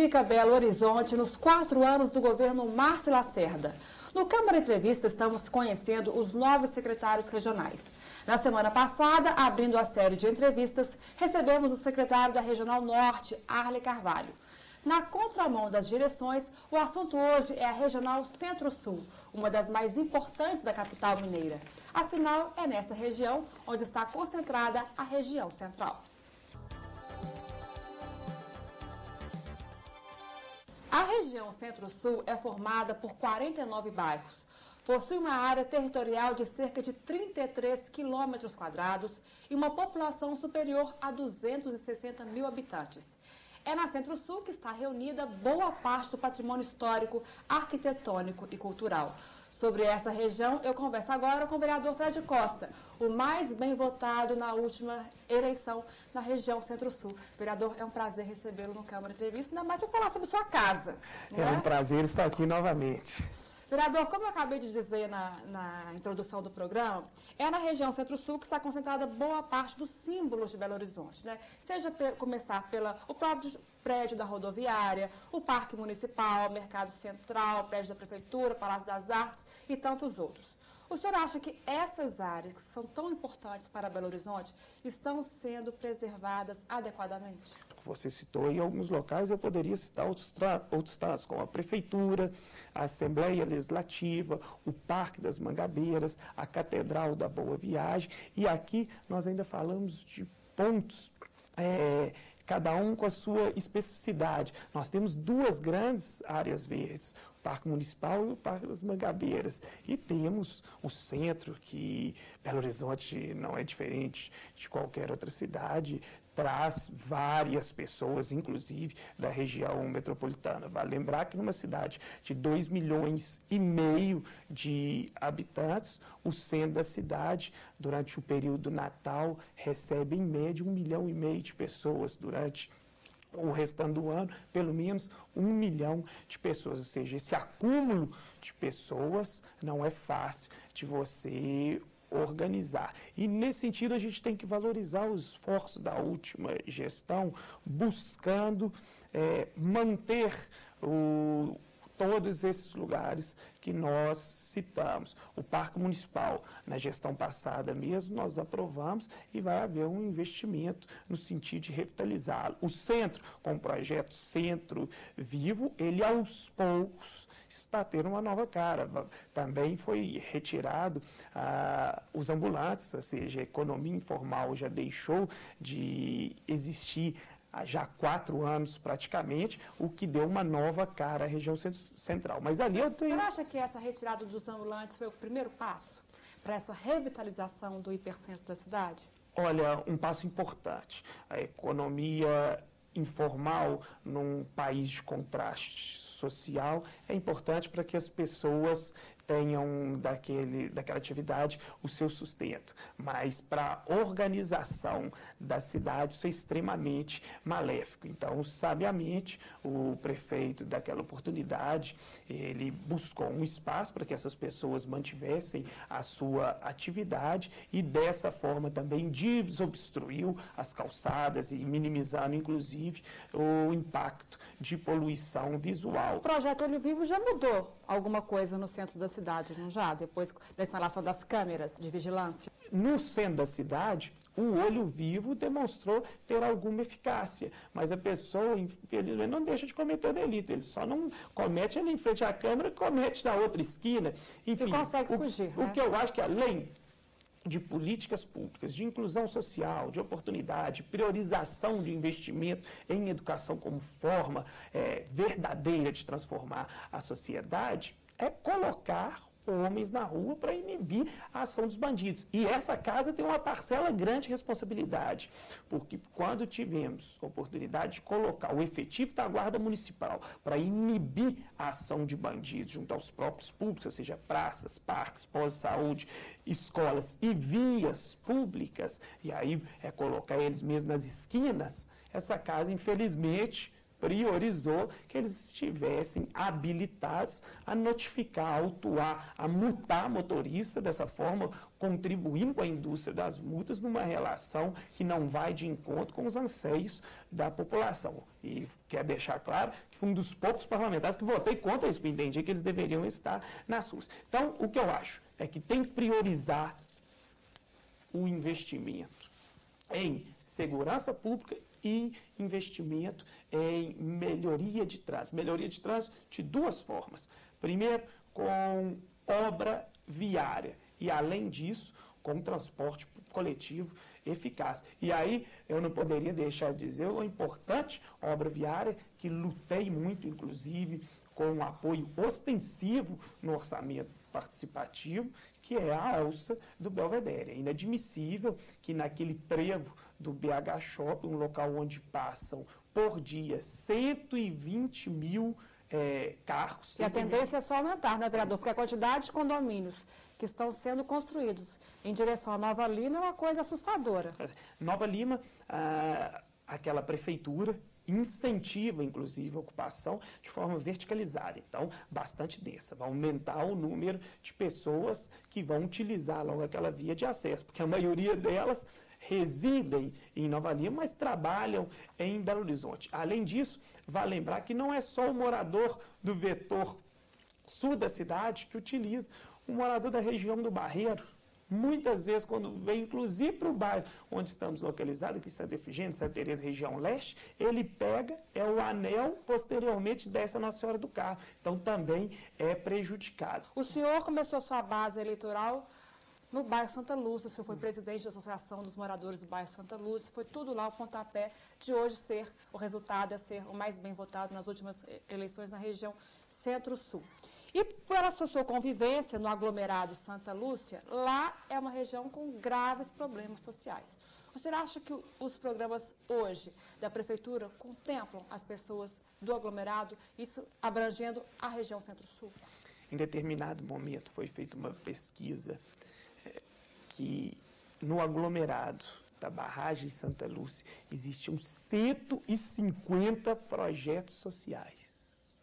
fica Belo Horizonte nos 4 anos do governo Márcio Lacerda? No Câmara Entrevista, estamos conhecendo os novos secretários regionais. Na semana passada, abrindo a série de entrevistas, recebemos o secretário da Regional Norte, Arley Carvalho. Na contramão das direções, o assunto hoje é a Regional Centro-Sul, uma das mais importantes da capital mineira. Afinal, é nessa região onde está concentrada a região central. A região Centro-Sul é formada por 49 bairros. Possui uma área territorial de cerca de 33 quilômetros quadrados e uma população superior a 260 mil habitantes. É na Centro-Sul que está reunida boa parte do patrimônio histórico, arquitetônico e cultural. Sobre essa região, eu converso agora com o vereador Fred Costa, o mais bem votado na última eleição na região Centro-Sul. Vereador, é um prazer recebê-lo no Câmara Entrevista, ainda mais para falar sobre sua casa. É um prazer estar aqui novamente. Vereador, como eu acabei de dizer na introdução do programa, é na região Centro-Sul que está concentrada boa parte dos símbolos de Belo Horizonte, né? Seja começar o próprio prédio da rodoviária, o Parque Municipal, Mercado Central, prédio da Prefeitura, Palácio das Artes e tantos outros. O senhor acha que essas áreas, que são tão importantes para Belo Horizonte, estão sendo preservadas adequadamente? Você citou em alguns locais, eu poderia citar outros tantos, como a Prefeitura, a Assembleia Legislativa, o Parque das Mangabeiras, a Catedral da Boa Viagem, e aqui nós ainda falamos de pontos, cada um com a sua especificidade. Nós temos duas grandes áreas verdes, o Parque Municipal e o Parque das Mangabeiras. E temos o centro, que Belo Horizonte não é diferente de qualquer outra cidade, traz várias pessoas, inclusive da região metropolitana. Vale lembrar que numa cidade de 2,5 milhões de habitantes, o centro da cidade, durante o período Natal, recebe em média 1,5 milhão de pessoas. Durante o restante do ano, pelo menos 1 milhão de pessoas. Ou seja, esse acúmulo de pessoas não é fácil de você organizar. E, nesse sentido, a gente tem que valorizar os esforços da última gestão, buscando manter todos esses lugares que nós citamos. O Parque Municipal, na gestão passada mesmo, nós aprovamos e vai haver um investimento no sentido de revitalizá-lo. O centro, com o projeto Centro Vivo, ele aos poucos está tendo uma nova cara. Também foi retirado os ambulantes, ou seja, a economia informal já deixou de existir há já 4 anos praticamente, o que deu uma nova cara à região central. Mas ali eu tenho... Você acha que essa retirada dos ambulantes foi o primeiro passo para essa revitalização do hipercentro da cidade? Olha, um passo importante. A economia informal num país de contraste social é importante para que as pessoas tenham daquela atividade o seu sustento. Mas para a organização da cidade isso é extremamente maléfico. Então, sabiamente, o prefeito daquela oportunidade, ele buscou um espaço para que essas pessoas mantivessem a sua atividade e dessa forma também desobstruiu as calçadas e minimizando, inclusive, o impacto de poluição visual. O projeto Olho Vivo já mudou alguma coisa no centro da cidade, não já? Depois da instalação das câmeras de vigilância? No centro da cidade, o Olho Vivo demonstrou ter alguma eficácia, mas a pessoa, infelizmente, não deixa de cometer o delito. Ele só não comete ali em frente à câmera, comete na outra esquina. Enfim, e consegue fugir, o que eu acho que, além de políticas públicas, de inclusão social, de oportunidade, priorização de investimento em educação como forma verdadeira de transformar a sociedade, é colocar homens na rua para inibir a ação dos bandidos. E essa casa tem uma parcela grande de responsabilidade, porque quando tivemos a oportunidade de colocar o efetivo da Guarda Municipal para inibir a ação de bandidos junto aos próprios públicos, ou seja, praças, parques, postos de saúde, escolas e vias públicas, e aí colocar eles mesmos nas esquinas, essa casa, infelizmente, priorizou que eles estivessem habilitados a notificar, a autuar, a multar motorista, dessa forma contribuindo com a indústria das multas numa relação que não vai de encontro com os anseios da população. E quero deixar claro que fui um dos poucos parlamentares que votei contra isso, porque entendi que eles deveriam estar nas ruas. Então, o que eu acho é que tem que priorizar o investimento em segurança pública e investimento em melhoria de trânsito. Melhoria de trânsito de duas formas. Primeiro, com obra viária e, além disso, com transporte coletivo eficaz. E aí, eu não poderia deixar de dizer uma importante obra viária que lutei muito, inclusive, com um apoio ostensivo no orçamento participativo, que é a alça do Belvedere. É inadmissível que naquele trevo do BH Shopping, um local onde passam por dia 120 mil carros. E a tendência é só aumentar, né, vereador? Porque a quantidade de condomínios que estão sendo construídos em direção à Nova Lima é uma coisa assustadora. Nova Lima, aquela prefeitura incentiva, inclusive, a ocupação de forma verticalizada, então, bastante densa. Vai aumentar o número de pessoas que vão utilizar logo aquela via de acesso, porque a maioria delas residem em Nova Lima, mas trabalham em Belo Horizonte. Além disso, vale lembrar que não é só o morador do vetor sul da cidade que utiliza, o morador da região do Barreiro, muitas vezes, quando vem, inclusive, para o bairro onde estamos localizados, aqui em Santa Efigênia, Santa Teresa, região leste, ele pega, o anel, posteriormente desce a Nossa Senhora do Carmo. Então, também é prejudicado. O senhor começou sua base eleitoral no bairro Santa Lúcia, o senhor foi presidente da Associação dos Moradores do bairro Santa Lúcia, foi tudo lá o pontapé de hoje ser, o resultado é ser o mais bem votado nas últimas eleições na região Centro-Sul. E pela sua convivência no aglomerado Santa Lúcia, lá é uma região com graves problemas sociais. O senhor acha que os programas hoje da Prefeitura contemplam as pessoas do aglomerado, isso abrangendo a região Centro-Sul? Em determinado momento foi feita uma pesquisa que no aglomerado da barragem de Santa Lúcia existiam 150 projetos sociais.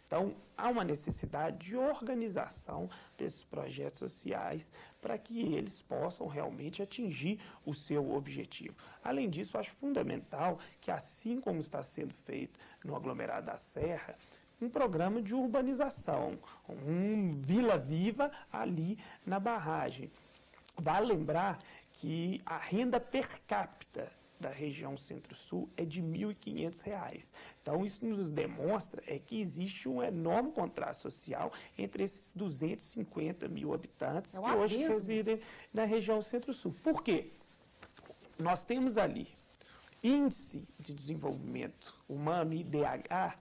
Então, há uma necessidade de organização desses projetos sociais para que eles possam realmente atingir o seu objetivo. Além disso, acho fundamental que, assim como está sendo feito no aglomerado da Serra, um programa de urbanização, um Vila Viva ali na barragem. Vale lembrar que a renda per capita da região Centro-Sul é de R$ 1.500. Então, isso nos demonstra que existe um enorme contraste social entre esses 250 mil habitantes que hoje residem na região Centro-Sul. Por quê? Nós temos ali índice de desenvolvimento humano, IDH,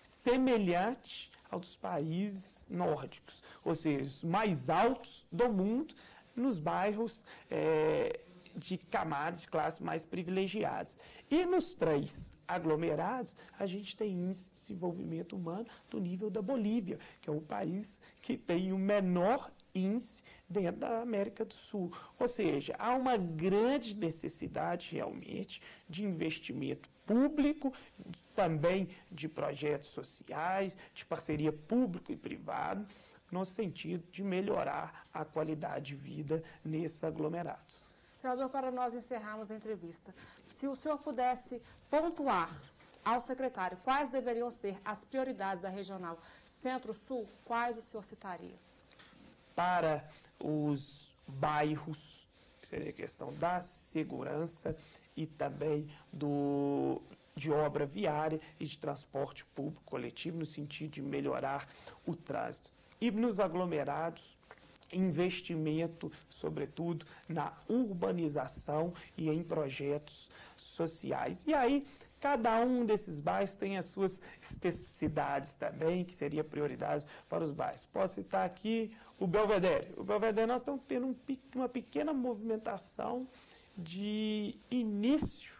semelhante aos dos países nórdicos, ou seja, os mais altos do mundo nos bairros de camadas de classe mais privilegiadas. E nos três aglomerados, a gente tem índice de desenvolvimento humano do nível da Bolívia, que é o país que tem o menor índice dentro da América do Sul. Ou seja, há uma grande necessidade realmente de investimento público, também de projetos sociais, de parceria público e privado, no sentido de melhorar a qualidade de vida nesses aglomerados. Senador, para nós encerrarmos a entrevista, se o senhor pudesse pontuar ao secretário quais deveriam ser as prioridades da regional Centro-Sul, quais o senhor citaria? Para os bairros, que seria a questão da segurança e também de obra viária e de transporte público coletivo, no sentido de melhorar o trânsito. E nos aglomerados, investimento, sobretudo, na urbanização e em projetos sociais. E aí, cada um desses bairros tem as suas especificidades também, que seria prioridade para os bairros. Posso citar aqui o Belvedere. O Belvedere, nós estamos tendo uma pequena movimentação de início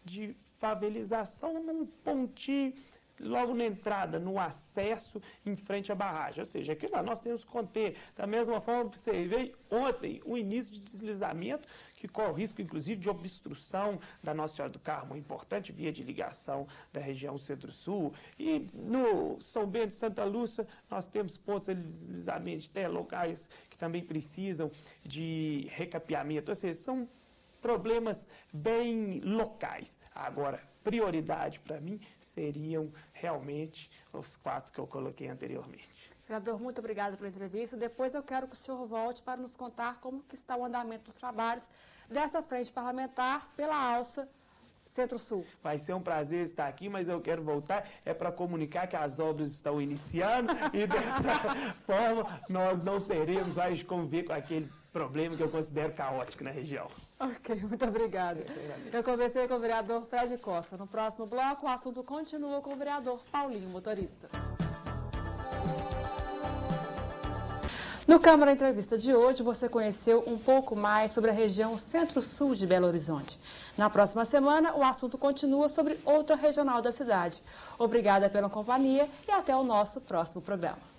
de favelização num pontinho logo na entrada, no acesso em frente à barragem. Ou seja, aquilo lá nós temos que conter. Da mesma forma, observei ontem o início de deslizamento, que corre o risco, inclusive, de obstrução da Nossa Senhora do Carmo, uma importante via de ligação da região Centro-Sul. E no São Bento de Santa Lúcia, nós temos pontos de deslizamento, até locais que também precisam de recapeamento. Ou seja, são problemas bem locais. Agora, prioridade para mim seriam realmente os 4 que eu coloquei anteriormente. Vereador, muito obrigada pela entrevista. Depois eu quero que o senhor volte para nos contar como que está o andamento dos trabalhos dessa frente parlamentar pela alça Centro-Sul. Vai ser um prazer estar aqui, mas eu quero voltar para comunicar que as obras estão iniciando e dessa forma nós não teremos mais de conviver com aquele problema que eu considero caótico na região. Ok, muito obrigada. Eu conversei com o vereador Fred Costa. No próximo bloco, o assunto continua com o vereador Paulinho, motorista. No Câmara Entrevista de hoje, você conheceu um pouco mais sobre a região Centro-Sul de Belo Horizonte. Na próxima semana, o assunto continua sobre outra regional da cidade. Obrigada pela companhia e até o nosso próximo programa.